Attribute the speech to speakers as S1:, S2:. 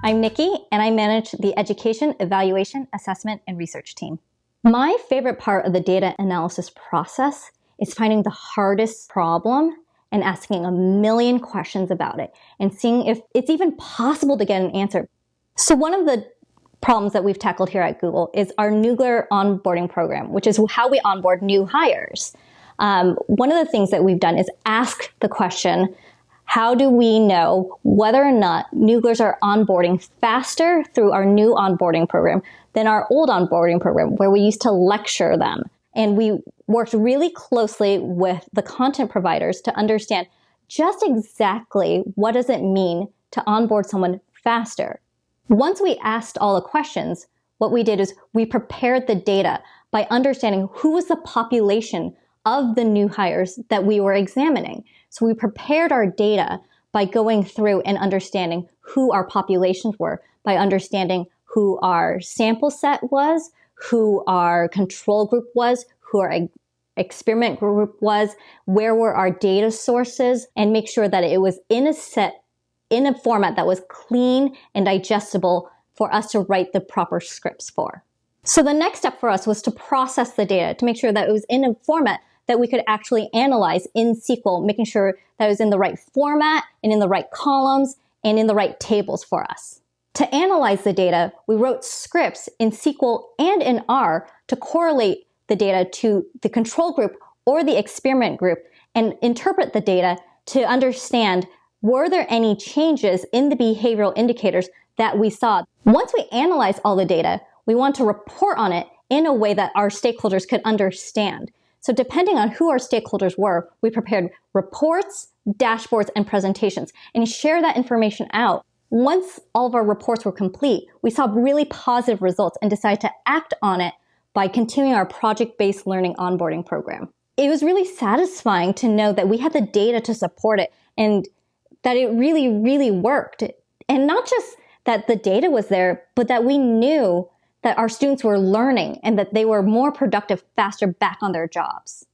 S1: I'm Nikki, and I manage the Education, Evaluation, Assessment, and Research team. My favorite part of the data analysis process is finding the hardest problem and asking a million questions about it and seeing if it's even possible to get an answer. So one of the problems that we've tackled here at Google is our nuclear onboarding program, which is how we onboard new hires. One of the things that we've done is ask the question, how do we know whether or not newglers are onboarding faster through our new onboarding program than our old onboarding program, where we used to lecture them? And we worked really closely with the content providers to understand just exactly what does it mean to onboard someone faster. Once we asked all the questions, what we did is we prepared the data by understanding who was the population of the new hires that we were examining. So we prepared our data by going through and understanding who our populations were, by understanding who our sample set was, who our control group was, who our experiment group was, where were our data sources, and make sure that it was in a format that was clean and digestible for us to write the proper scripts for. So the next step for us was to process the data to make sure that it was in a format that we could actually analyze in SQL, making sure that it was in the right format and in the right columns and in the right tables for us. To analyze the data, we wrote scripts in SQL and in R to correlate the data to the control group or the experiment group and interpret the data to understand, were there any changes in the behavioral indicators that we saw? Once we analyze all the data, we want to report on it in a way that our stakeholders could understand. So depending on who our stakeholders were, we prepared reports, dashboards, and presentations and share that information out. Once all of our reports were complete, we saw really positive results and decided to act on it by continuing our project-based learning onboarding program. It was really satisfying to know that we had the data to support it and that it really, really worked. And not just that the data was there, but that we knew that our students were learning and that they were more productive faster back on their jobs.